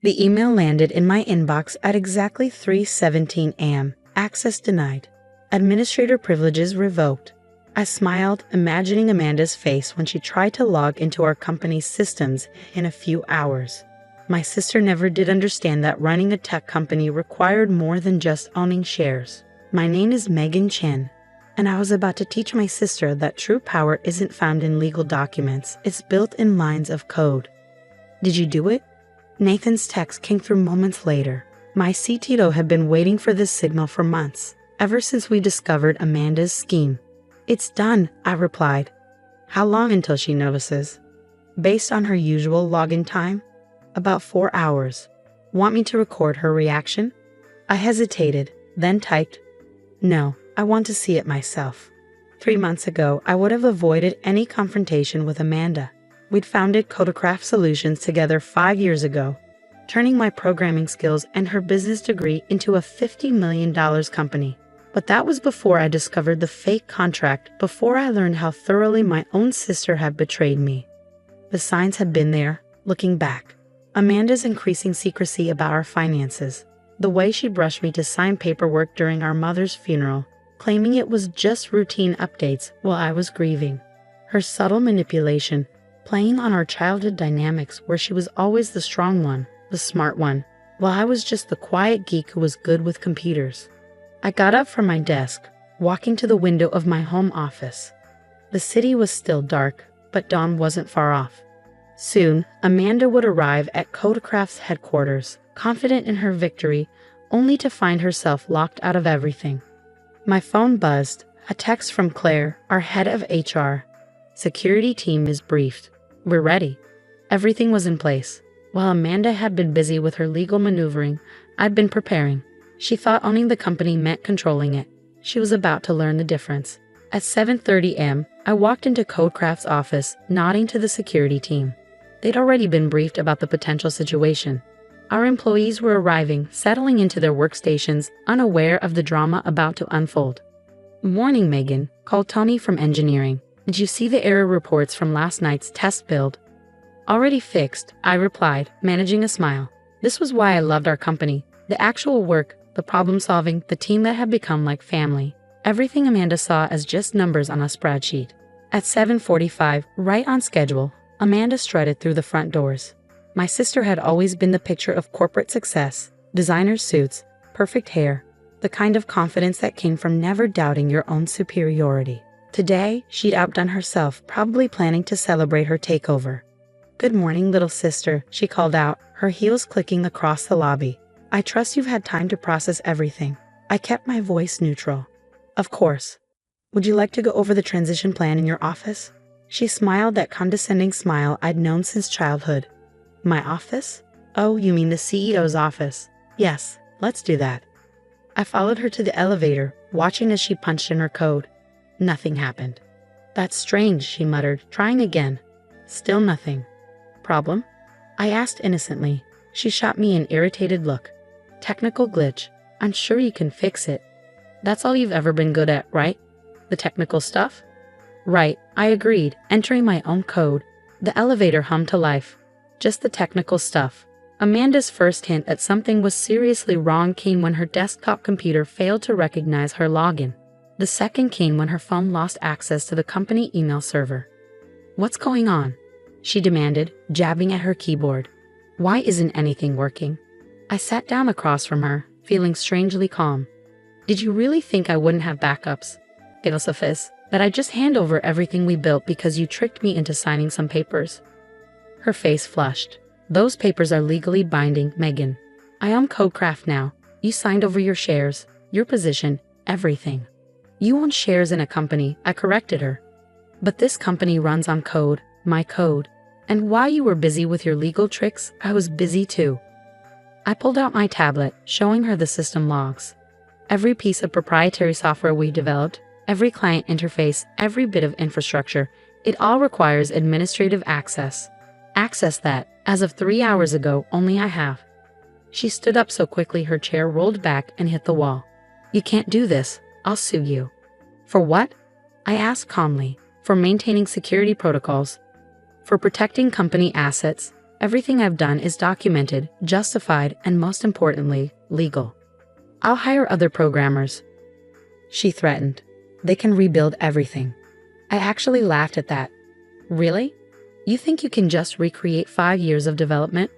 The email landed in my inbox at exactly 3:17 a.m. Access denied. Administrator privileges revoked. I smiled, imagining Amanda's face when she tried to log into our company's systems in a few hours. My sister never did understand that running a tech company required more than just owning shares. My name is Megan Chen, and I was about to teach my sister that true power isn't found in legal documents, it's built in lines of code. Did you do it? Nathan's text came through moments later. My CTO had been waiting for this signal for months, ever since we discovered Amanda's scheme. It's done, I replied. How long until she notices? Based on her usual login time? About 4 hours. Want me to record her reaction? I hesitated, then typed, No, I want to see it myself. 3 months ago, I would have avoided any confrontation with Amanda. We'd founded Codecraft Solutions together 5 years ago, turning my programming skills and her business degree into a $50 million company. But that was before I discovered the fake contract, before I learned how thoroughly my own sister had betrayed me. The signs had been there, looking back. Amanda's increasing secrecy about our finances, the way she brushed me to sign paperwork during our mother's funeral, claiming it was just routine updates while I was grieving. Her subtle manipulation, playing on our childhood dynamics where she was always the strong one, the smart one, while I was just the quiet geek who was good with computers. I got up from my desk, walking to the window of my home office. The city was still dark, but dawn wasn't far off. Soon, Amanda would arrive at Codecraft's headquarters, confident in her victory, only to find herself locked out of everything. My phone buzzed, a text from Claire, our head of HR. Security team is briefed. We're ready. Everything was in place. While Amanda had been busy with her legal maneuvering, I'd been preparing. She thought owning the company meant controlling it. She was about to learn the difference. At 7:30 a.m., I walked into Codecraft's office, nodding to the security team. They'd already been briefed about the potential situation. Our employees were arriving, settling into their workstations, unaware of the drama about to unfold. Morning, Megan, called Tony from engineering. Did you see the error reports from last night's test build? Already fixed, I replied, managing a smile. This was why I loved our company. The actual work, the problem-solving, the team that had become like family. Everything Amanda saw as just numbers on a spreadsheet. At 7:45, right on schedule, Amanda strutted through the front doors. My sister had always been the picture of corporate success, designer suits, perfect hair, the kind of confidence that came from never doubting your own superiority. Today, she'd outdone herself, probably planning to celebrate her takeover. Good morning, little sister, she called out, her heels clicking across the lobby. I trust you've had time to process everything. I kept my voice neutral. Of course. Would you like to go over the transition plan in your office? She smiled that condescending smile I'd known since childhood. My office? Oh, you mean the CEO's office. Yes, let's do that. I followed her to the elevator, watching as she punched in her code. Nothing happened. That's strange, she muttered, trying again. Still nothing. Problem? I asked innocently. She shot me an irritated look. Technical glitch. I'm sure you can fix it. That's all you've ever been good at, right? The technical stuff? Right, I agreed, entering my own code. The elevator hummed to life. Just the technical stuff. Amanda's first hint at something was seriously wrong came when her desktop computer failed to recognize her login. The second came when her phone lost access to the company email server. What's going on? She demanded, jabbing at her keyboard. Why isn't anything working? I sat down across from her, feeling strangely calm. Did you really think I wouldn't have backups? Philosophist, that I'd just hand over everything we built because you tricked me into signing some papers? Her face flushed. Those papers are legally binding, Megan. I own Codecraft now. You signed over your shares, your position, everything. You own shares in a company, I corrected her. But this company runs on code, my code. And while you were busy with your legal tricks, I was busy too. I pulled out my tablet, showing her the system logs. Every piece of proprietary software we developed, every client interface, every bit of infrastructure, it all requires administrative access. Access that, as of 3 hours ago, only I have. She stood up so quickly her chair rolled back and hit the wall. You can't do this. I'll sue you. For what? I asked calmly. For maintaining security protocols. For protecting company assets. Everything I've done is documented, justified, and most importantly, legal. I'll hire other programmers," she threatened. "They can rebuild everything." I actually laughed at that. "Really? You think you can just recreate 5 years of development?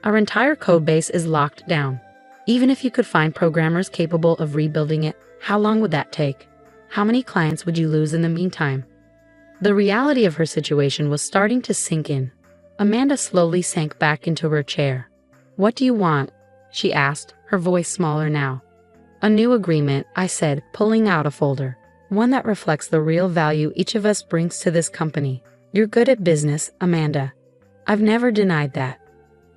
Our entire code base is locked down. Even if you could find programmers capable of rebuilding it, how long would that take? How many clients would you lose in the meantime?" The reality of her situation was starting to sink in. Amanda slowly sank back into her chair. "What do you want?" she asked, her voice smaller now. "A new agreement," I said, pulling out a folder. "One that reflects the real value each of us brings to this company. You're good at business, Amanda. I've never denied that.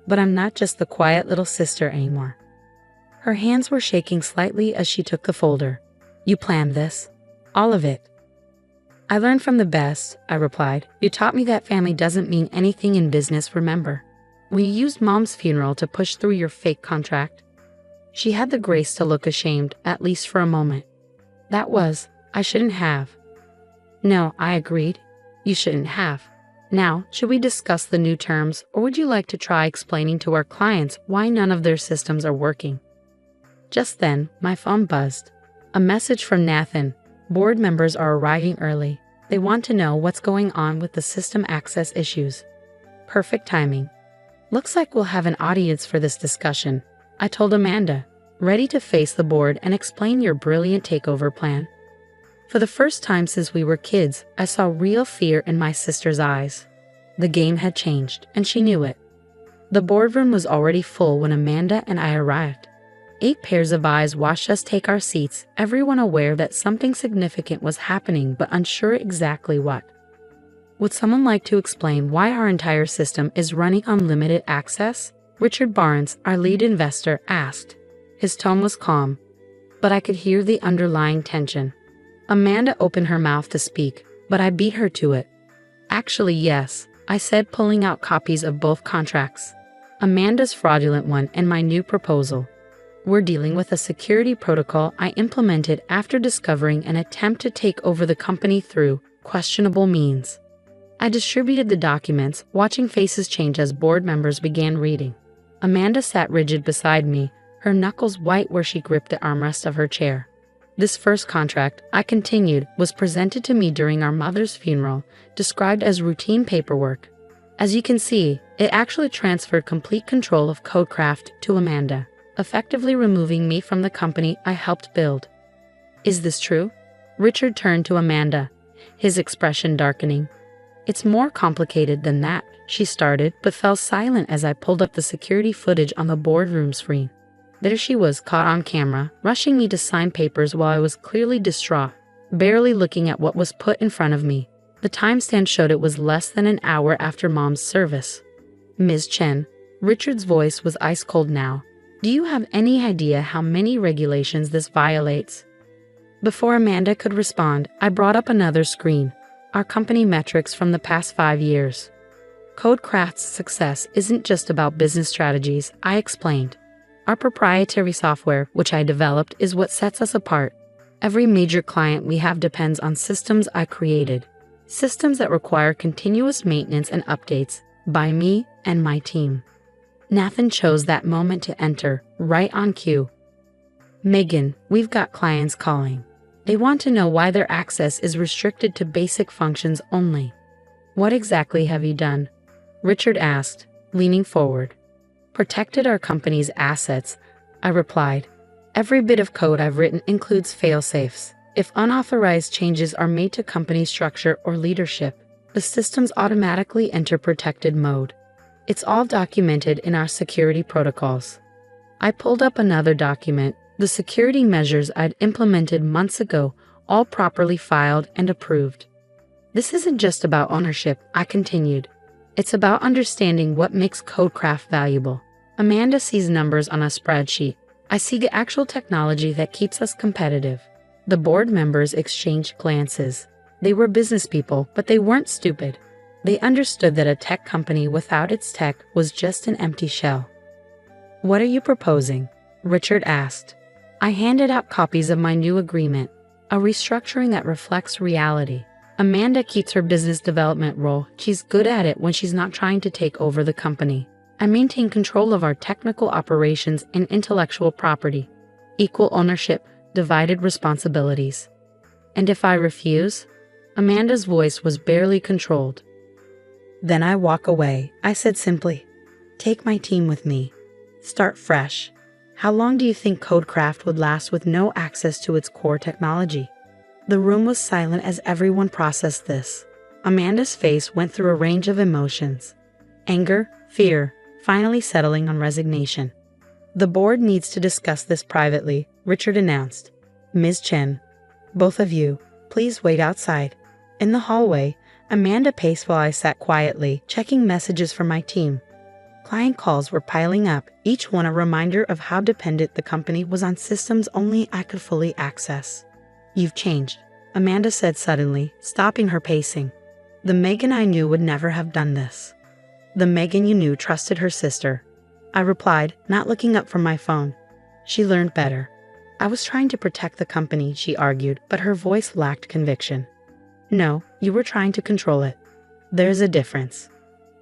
But I'm not just the quiet little sister anymore." Her hands were shaking slightly as she took the folder. "You planned this? All of it?" "I learned from the best," I replied. "You taught me that family doesn't mean anything in business, remember? When you used Mom's funeral to push through your fake contract." She had the grace to look ashamed, at least for a moment. I shouldn't have." "No," I agreed. "You shouldn't have. Now, should we discuss the new terms, or would you like to try explaining to our clients why none of their systems are working?" Just then, my phone buzzed. A message from Nathan. "Board members are arriving early. They want to know what's going on with the system access issues." Perfect timing. "Looks like we'll have an audience for this discussion," I told Amanda, ready to face the board and explain your brilliant takeover plan. For the first time since we were kids, I saw real fear in my sister's eyes. The game had changed, and she knew it. The boardroom was already full when Amanda and I arrived. 8 pairs of eyes watched us take our seats, everyone aware that something significant was happening but unsure exactly what. "Would someone like to explain why our entire system is running on limited access?" Richard Barnes, our lead investor, asked. His tone was calm, but I could hear the underlying tension. Amanda opened her mouth to speak, but I beat her to it. "Actually, yes," I said, pulling out copies of both contracts. Amanda's fraudulent one and my new proposal. "We're dealing with a security protocol I implemented after discovering an attempt to take over the company through questionable means." I distributed the documents, watching faces change as board members began reading. Amanda sat rigid beside me, her knuckles white where she gripped the armrest of her chair. "This first contract," I continued, "was presented to me during our mother's funeral, described as routine paperwork. As you can see, it actually transferred complete control of Codecraft to Amanda, effectively removing me from the company I helped build." "Is this true?" Richard turned to Amanda, his expression darkening. "It's more complicated than that," she started, but fell silent as I pulled up the security footage on the boardroom screen. There she was, caught on camera, rushing me to sign papers while I was clearly distraught, barely looking at what was put in front of me. The timestamp showed it was less than an hour after Mom's service. "Ms. Chen," Richard's voice was ice cold now, "do you have any idea how many regulations this violates?" Before Amanda could respond, I brought up another screen, our company metrics from the past 5 years. "Codecraft's success isn't just about business strategies," I explained. "Our proprietary software, which I developed, is what sets us apart. Every major client we have depends on systems I created. Systems that require continuous maintenance and updates by me and my team." Nathan chose that moment to enter, right on cue. "Megan, we've got clients calling. They want to know why their access is restricted to basic functions only." "What exactly have you done?" Richard asked, leaning forward. "Protected our company's assets," I replied. "Every bit of code I've written includes fail-safes. If unauthorized changes are made to company structure or leadership, the systems automatically enter protected mode. It's all documented in our security protocols." I pulled up another document, the security measures I'd implemented months ago, all properly filed and approved. "This isn't just about ownership," I continued. "It's about understanding what makes Codecraft valuable." Amanda sees numbers on a spreadsheet. I see the actual technology that keeps us competitive. The board members exchanged glances. They were business people, but they weren't stupid. They understood that a tech company without its tech was just an empty shell. "What are you proposing?" Richard asked. I handed out copies of my new agreement, a restructuring that reflects reality. Amanda keeps her business development role. She's good at it when she's not trying to take over the company. I maintain control of our technical operations and intellectual property. Equal ownership, divided responsibilities. And if I refuse? Amanda's voice was barely controlled. Then I walk away, I said simply. Take my team with me. Start fresh. How long do you think Codecraft would last with no access to its core technology? The room was silent as everyone processed this. Amanda's face went through a range of emotions. Anger, fear, finally settling on resignation. The board needs to discuss this privately, Richard announced. Ms. Chen, both of you, please wait outside. In the hallway, Amanda paced while I sat quietly, checking messages from my team. Client calls were piling up, each one a reminder of how dependent the company was on systems only I could fully access. You've changed, Amanda said suddenly, stopping her pacing. The Megan I knew would never have done this. The Megan you knew trusted her sister. I replied, not looking up from my phone. She learned better. I was trying to protect the company, she argued, but her voice lacked conviction. No, you were trying to control it. There's a difference.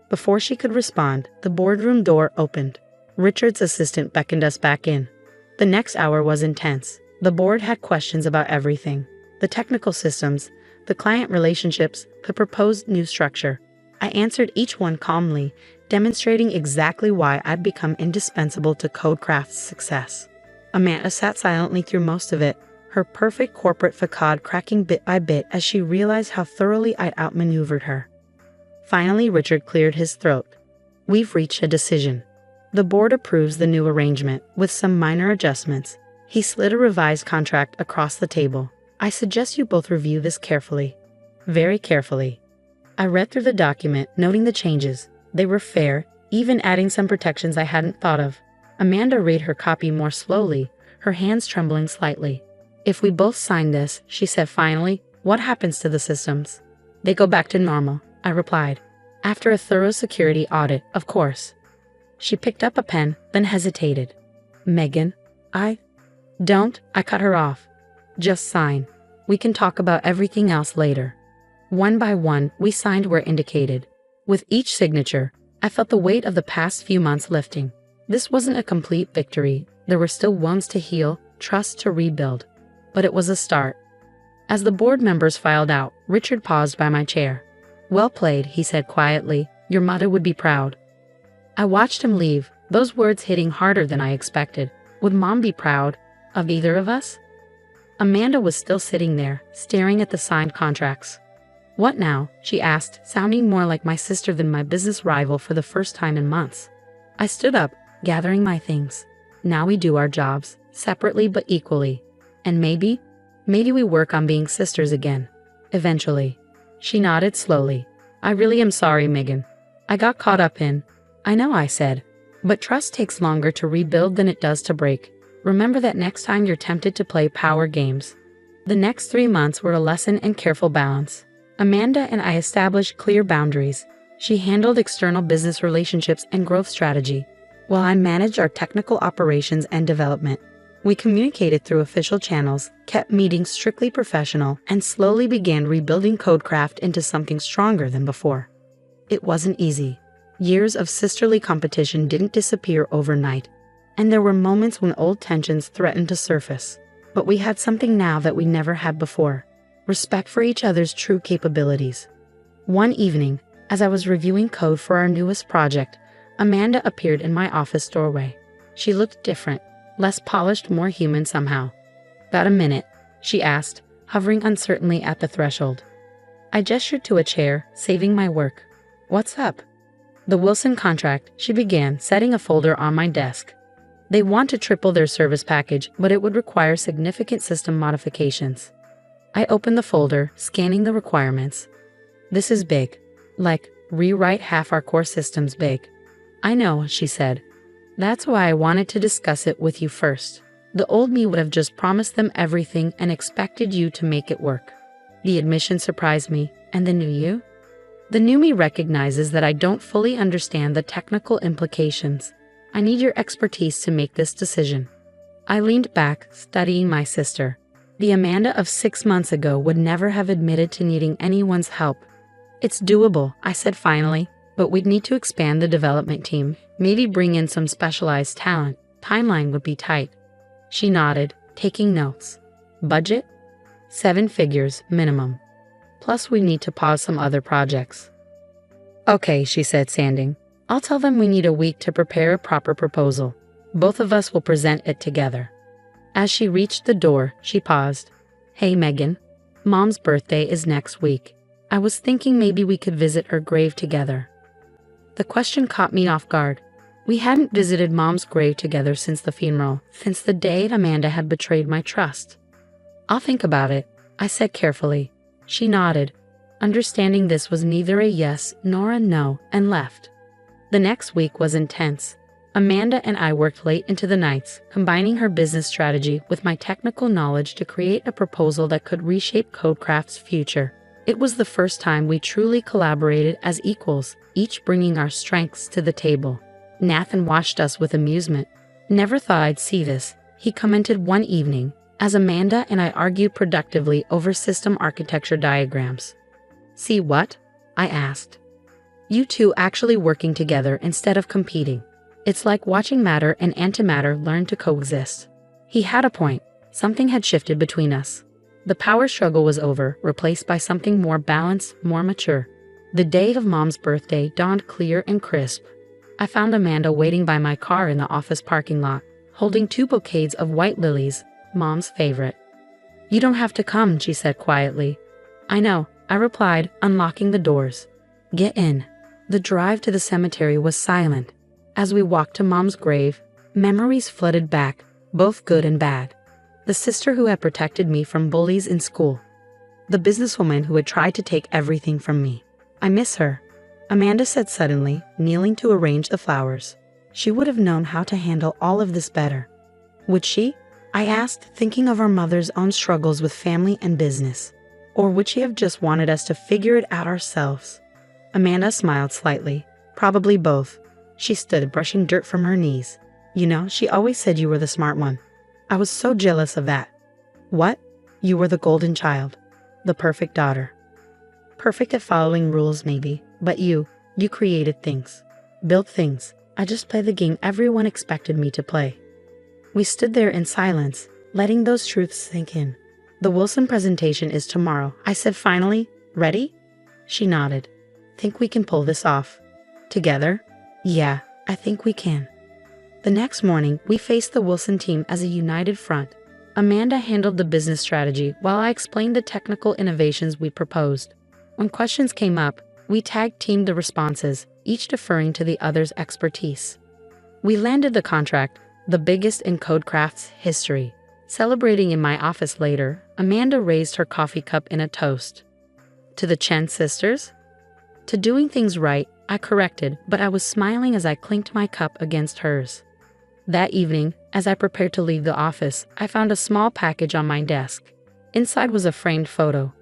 Before she could respond, the boardroom door opened. Richard's assistant beckoned us back in. The next hour was intense. The board had questions about everything. The technical systems, the client relationships, the proposed new structure. I answered each one calmly, demonstrating exactly why I'd become indispensable to Codecraft's success. Amanda sat silently through most of it, her perfect corporate facade cracking bit by bit as she realized how thoroughly I'd outmaneuvered her. Finally, Richard cleared his throat. We've reached a decision. The board approves the new arrangement, with some minor adjustments. He slid a revised contract across the table. I suggest you both review this carefully. Very carefully. I read through the document, noting the changes. They were fair, even adding some protections I hadn't thought of. Amanda read her copy more slowly, her hands trembling slightly. If we both sign this, she said finally, what happens to the systems? They go back to normal, I replied. After a thorough security audit, of course. She picked up a pen, then hesitated. Megan, I cut her off. Just sign. We can talk about everything else later. One by one, we signed where indicated. With each signature, I felt the weight of the past few months lifting. This wasn't a complete victory. There were still wounds to heal, trust to rebuild. But it was a start. As the board members filed out, Richard paused by my chair. Well played, he said quietly. Your mother would be proud. I watched him leave, those words hitting harder than I expected. Would Mom be proud of either of us? Amanda was still sitting there, staring at the signed contracts. What now? She asked, sounding more like my sister than my business rival for the first time in months. I stood up, gathering my things. Now we do our jobs, separately but equally. And maybe we work on being sisters again. Eventually. She nodded slowly. I really am sorry, Megan. I got caught up in. I know, I said. But trust takes longer to rebuild than it does to break. Remember that next time you're tempted to play power games. The next 3 months were a lesson in careful balance. Amanda and I established clear boundaries. She handled external business relationships and growth strategy, while I managed our technical operations and development. We communicated through official channels, kept meetings strictly professional, and slowly began rebuilding Codecraft into something stronger than before. It wasn't easy. Years of sisterly competition didn't disappear overnight, and there were moments when old tensions threatened to surface. But we had something now that we never had before: respect for each other's true capabilities. One evening, as I was reviewing code for our newest project, Amanda appeared in my office doorway. She looked different, less polished, more human somehow. Got a minute? She asked, hovering uncertainly at the threshold. I gestured to a chair, saving my work. What's up? The Wilson contract, she began, setting a folder on my desk. They want to triple their service package, but it would require significant system modifications. I opened the folder, scanning the requirements. This is big. Like, rewrite half our core systems big. I know, she said. That's why I wanted to discuss it with you first. The old me would have just promised them everything and expected you to make it work. The admission surprised me, and the new you? The new me recognizes that I don't fully understand the technical implications. I need your expertise to make this decision. I leaned back, studying my sister. The Amanda of 6 months ago would never have admitted to needing anyone's help. It's doable, I said finally, But we'd need to expand the development team, maybe bring in some specialized talent. Timeline would be tight. She nodded, taking notes. Budget? 7 figures, minimum. Plus we need to pause some other projects. Okay, she said, standing. I'll tell them we need a week to prepare a proper proposal. Both of us will present it together. As she reached the door, she paused. Hey, Megan. Mom's birthday is next week. I was thinking maybe we could visit her grave together. The question caught me off guard. We hadn't visited Mom's grave together since the funeral, since the day Amanda had betrayed my trust. I'll think about it, I said carefully. She nodded, understanding this was neither a yes nor a no, and left. The next week was intense. Amanda and I worked late into the nights, combining her business strategy with my technical knowledge to create a proposal that could reshape Codecraft's future. It was the first time we truly collaborated as equals, each bringing our strengths to the table. Nathan watched us with amusement. Never thought I'd see this, he commented one evening, as Amanda and I argued productively over system architecture diagrams. See what? I asked. You two actually working together instead of competing. It's like watching matter and antimatter learn to coexist. He had a point. Something had shifted between us. The power struggle was over, replaced by something more balanced, more mature. The day of Mom's birthday dawned clear and crisp. I found Amanda waiting by my car in the office parking lot, holding 2 bouquets of white lilies, Mom's favorite. You don't have to come, she said quietly. I know, I replied, unlocking the doors. Get in. The drive to the cemetery was silent. As we walked to Mom's grave, memories flooded back, both good and bad. The sister who had protected me from bullies in school. The businesswoman who had tried to take everything from me. I miss her, Amanda said suddenly, kneeling to arrange the flowers. She would have known how to handle all of this better. Would she? I asked, thinking of our mother's own struggles with family and business. Or would she have just wanted us to figure it out ourselves? Amanda smiled slightly. Probably both. She stood, brushing dirt from her knees. You know, she always said you were the smart one. I was so jealous of that. What? You were the golden child. The perfect daughter. Perfect at following rules maybe, but you created things. Built things. I just played the game everyone expected me to play. We stood there in silence, letting those truths sink in. The Wilson presentation is tomorrow, I said finally. Ready? She nodded. Think we can pull this off? Together? Yeah, I think we can. The next morning, we faced the Wilson team as a united front. Amanda handled the business strategy while I explained the technical innovations we proposed. When questions came up, we tag-teamed the responses, each deferring to the other's expertise. We landed the contract, the biggest in Codecraft's history. Celebrating in my office later, Amanda raised her coffee cup in a toast. To the Chen sisters? To doing things right, I corrected, but I was smiling as I clinked my cup against hers. That evening, as I prepared to leave the office, I found a small package on my desk. Inside was a framed photo.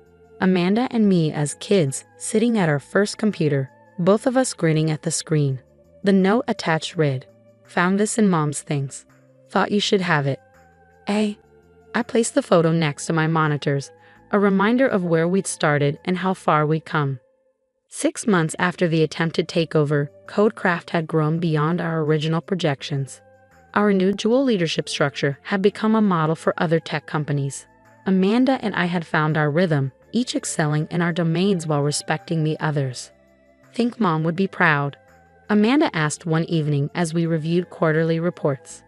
Amanda and me as kids, sitting at our first computer, both of us grinning at the screen. The note attached read, "Found this in Mom's things. Thought you should have it." I placed the photo next to my monitors, a reminder of where we'd started and how far we'd come. 6 months after the attempted takeover, Codecraft had grown beyond our original projections. Our new dual leadership structure had become a model for other tech companies. Amanda and I had found our rhythm, each excelling in our domains while respecting the others. Think Mom would be proud? Amanda asked one evening as we reviewed quarterly reports.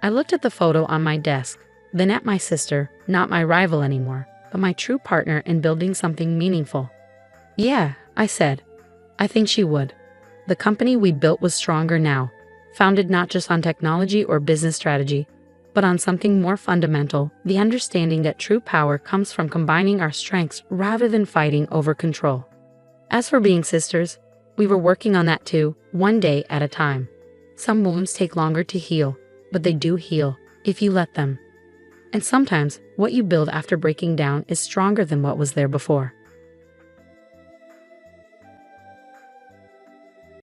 I looked at the photo on my desk, then at my sister, not my rival anymore, but my true partner in building something meaningful. Yeah, I said. I think she would. The company we built was stronger now, founded not just on technology or business strategy, but on something more fundamental, the understanding that true power comes from combining our strengths rather than fighting over control. As for being sisters, we were working on that too, one day at a time. Some wounds take longer to heal, but they do heal, if you let them. And sometimes, what you build after breaking down is stronger than what was there before.